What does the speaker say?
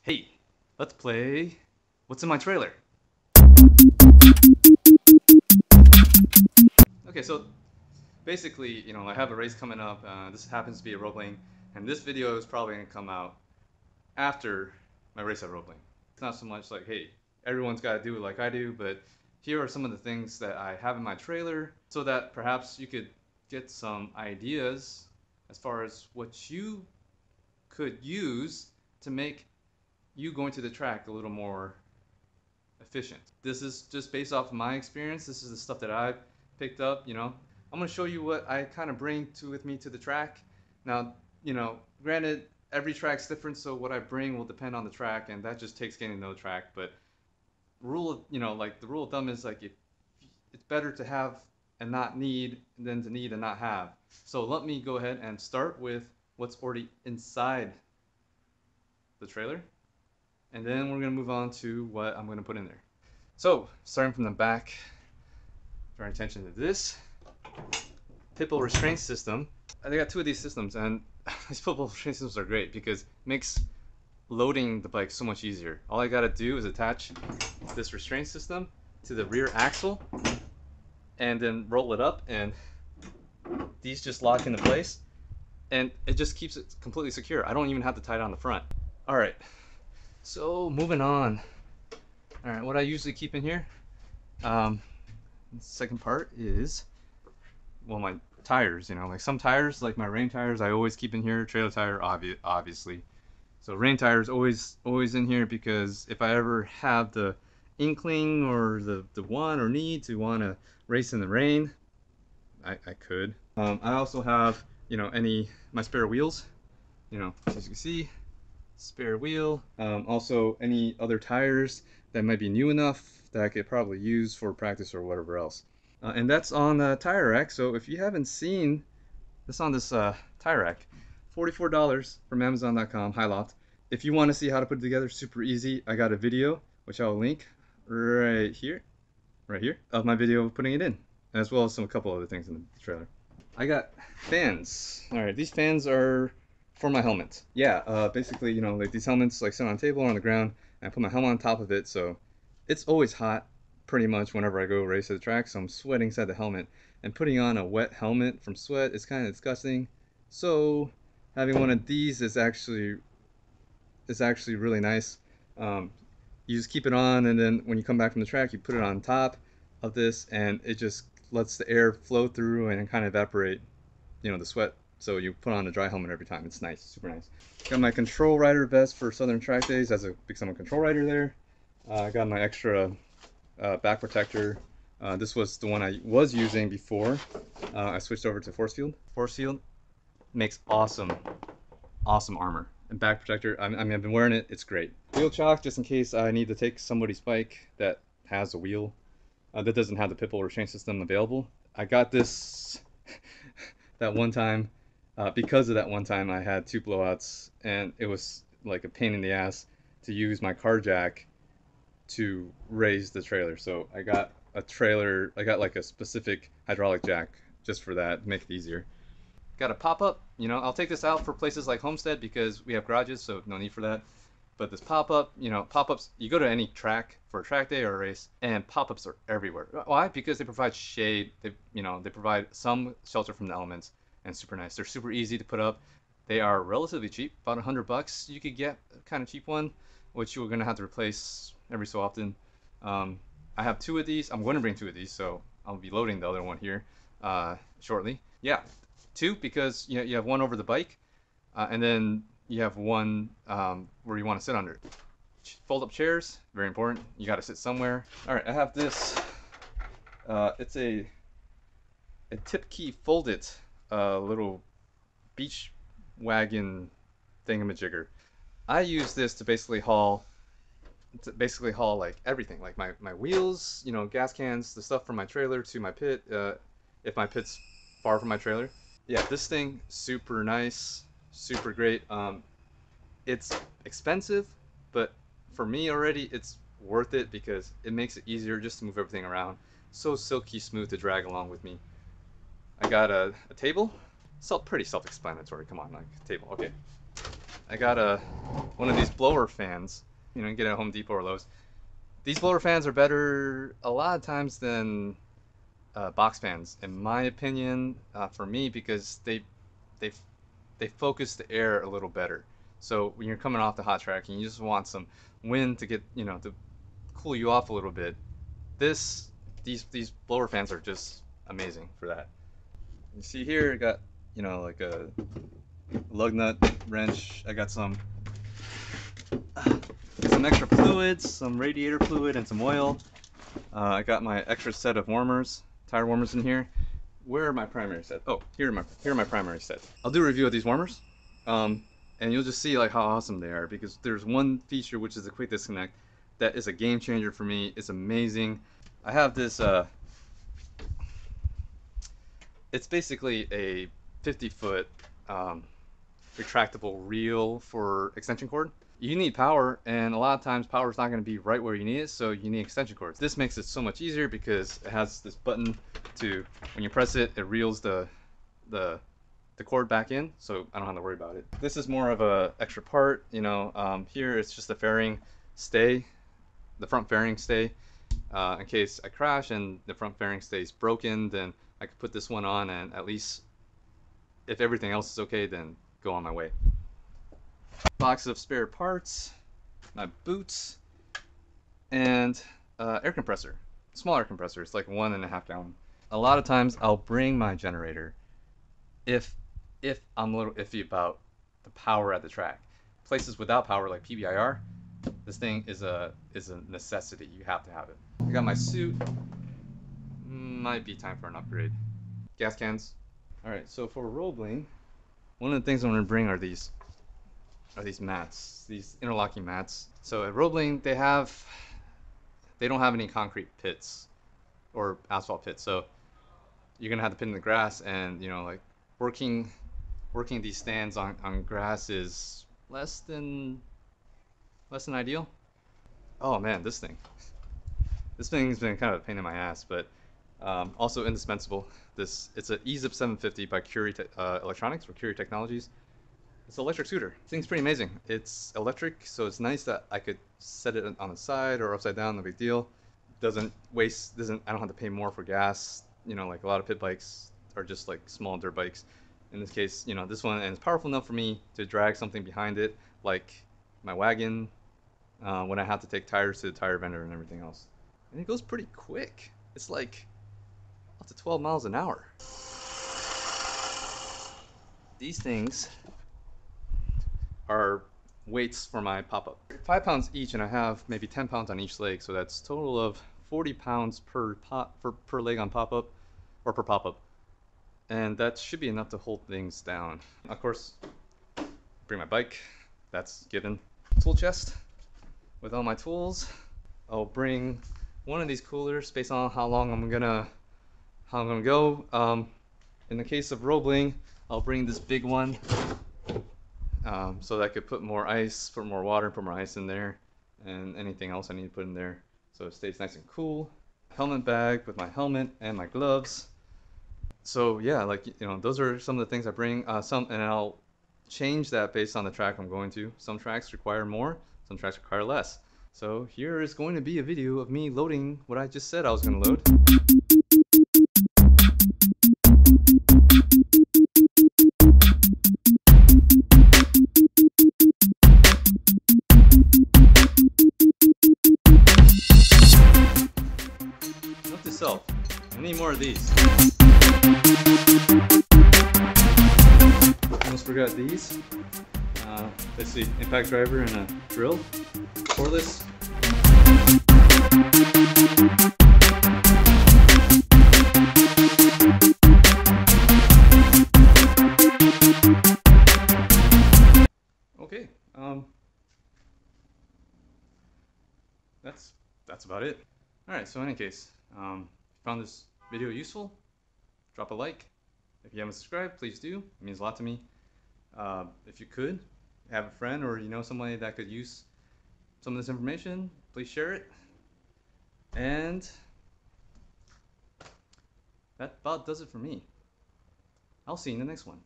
Hey, let's play What's in My Trailer? Okay, so basically, I have a race coming up. This happens to be a role-playing, and this video is probably going to come out after my race at role-playing. It's not so much like, hey, everyone's got to do it like I do, but here are some of the things that I have in my trailer so that perhaps you could get some ideas as far as what you could use to make you going to the track a little more efficient. This is just based off of my experience. This is the stuff that I've picked up. I'm going to show you what I kind of bring with me to the track. Now, granted, every track's different, so what I bring will depend on the track, and that just takes getting to know the track. But the rule of thumb is like, if it's better to have and not need than to need and not have. So let me go ahead and start with what's already inside the trailer, and then we're going to move on to what I'm going to put in there. So starting from the back, drawing attention to this pipple restraint system. I got two of these systems, and these pipple restraint systems are great because it makes loading the bike so much easier. All I got to do is attach this restraint system to the rear axle and then roll it up, and these just lock into place, and it just keeps it completely secure. I don't even have to tie it on the front. All right, so moving on. All right, what I usually keep in here, the second part is, well, my tires. Like some tires, like my rain tires, I always keep in here. Trailer tire, obviously. So rain tires always in here, because if I ever have the inkling or the want or need to want to race in the rain, I could. I also have my spare wheels. As you can see, spare wheel. Also any other tires that might be new enough that I could probably use for practice or whatever else. And that's on the tire rack. So if you haven't seen this on this tire rack, $44 from Amazon.com, high loft. If you want to see how to put it together, super easy. I got a video, which I'll link right here, of my video of putting it in, as well as a couple other things in the trailer. I got fans. All right, these fans are for my helmet. Yeah, basically, like these helmets like sit on a table or on the ground, and I put my helmet on top of it, so it's always hot pretty much whenever I go race at the track, so I'm sweating inside the helmet, and putting on a wet helmet from sweat is kind of disgusting. So having one of these is actually really nice. You just keep it on, and then when you come back from the track, you put it on top of this, and it just lets the air flow through and kind of evaporate, the sweat. So you put on a dry helmet every time. It's nice, super nice. Got my control rider vest for Southern Track Days, because I'm a control rider there. I got my extra back protector. This was the one I was using before I switched over to force field. Force field makes awesome armor and back protector. I mean, I've been wearing it. It's great. Wheel chock, just in case I need to take somebody's bike that has a wheel that doesn't have the pipple restraint system available. I got this that one time because of that one time I had 2 blowouts, and it was like a pain in the ass to use my car jack to raise the trailer. So I got like a specific hydraulic jack just for that, to make it easier. Got a pop-up. I'll take this out for places like Homestead because we have garages, so no need for that. But this pop-up, pop-ups, you go to any track for a track day or a race, and pop-ups are everywhere. Why? Because they provide shade. They provide some shelter from the elements, and super nice. They're super easy to put up. They are relatively cheap, about $100. You could get a kind of cheap one, which you're gonna have to replace every so often. I have 2 of these. I'm going to bring 2 of these, so I'll be loading the other one here shortly. Yeah, 2 because you have one over the bike, and then you have one where you want to sit under. Fold up chairs, very important. You got to sit somewhere. All right, I have this. It's a tip key folded little beach wagon thingamajigger. I use this to basically haul like everything, like my wheels, gas cans, the stuff from my trailer to my pit, if my pit's far from my trailer. Yeah, this thing, super nice, super great. It's expensive, but for me already, it's worth it because it makes it easier just to move everything around. So silky smooth to drag along with me. I got a table. Pretty self-explanatory, come on, like table, okay. I got one of these blower fans. You know, you get it at Home Depot or Lowe's. These blower fans are better a lot of times than box fans, in my opinion, for me, because they they focus the air a little better. So when you're coming off the hot track and you just want some wind to get, you know, to cool you off a little bit, these blower fans are just amazing for that. You see here, I got, you know, like a lug nut wrench. I got some extra fluids, some radiator fluid, and some oil. I got my extra set of warmers, tire warmers in here. Where are my primary sets? Oh, here are my primary sets. I'll do a review of these warmers, and you'll just see like how awesome they are, because there's one feature, which is a quick disconnect, that is a game changer for me. It's amazing. I have this. It's basically a 50-foot retractable reel for extension cord. You need power, and a lot of times power is not going to be right where you need it, so you need extension cords. This makes it so much easier because it has this button to, when you press it, it reels the cord back in, so I don't have to worry about it. This is more of a extra part, you know. Here it's just a fairing stay, the front fairing stay. In case I crash and the front fairing stays broken, then I could put this one on, and at least if everything else is okay, then go on my way. Box of spare parts, my boots, and air compressor. Small air compressor. It's like 1.5 gallon. A lot of times I'll bring my generator if I'm a little iffy about the power at the track. Places without power like PBIR, this thing is a necessity. You have to have it. I got my suit. Might be time for an upgrade. Gas cans. All right. So for rolling, one of the things I'm going to bring are these mats, these interlocking mats. So at rolling, they don't have any concrete pits or asphalt pits, so you're gonna have to pit in the grass, and you know, like working these stands on grass is less than ideal. Oh man, this thing's been kind of a pain in my ass, but also indispensable. It's an eZip 750 by Curie Electronics or Curie Technologies. It's an electric scooter. This thing's pretty amazing. It's electric, so it's nice that I could set it on the side or upside down, no big deal. I don't have to pay more for gas. You know, like a lot of pit bikes are just like small dirt bikes. In this case, you know, this one, and it's powerful enough for me to drag something behind it, like my wagon, when I have to take tires to the tire vendor and everything else. And it goes pretty quick. It's like up to 12 miles an hour. These things are weights for my pop-up. 5 pounds each, and I have maybe 10 pounds on each leg, so that's a total of 40 pounds per leg on pop-up, or per pop-up. And that should be enough to hold things down. Of course, bring my bike, that's given. Tool chest with all my tools. I'll bring one of these coolers based on how long I'm gonna go. In the case of rolling, I'll bring this big one. So that I could put more ice, put more water, put more ice in there, and anything else I need to put in there, so it stays nice and cool. Helmet bag with my helmet and my gloves. So yeah, like, you know, those are some of the things I bring. And I'll change that based on the track I'm going to. Some tracks require more, some tracks require less. So here is going to be a video of me loading what I just said I was going to load. Note to self, I need more of these. Almost forgot these. Let's see, impact driver and a drill. Cordless. Okay, that's about it. Alright, so in any case, if you found this video useful, drop a like. If you haven't subscribed, please do. It means a lot to me. If you could, have a friend or you know somebody that could use some of this information, please share it. And that about does it for me. I'll see you in the next one.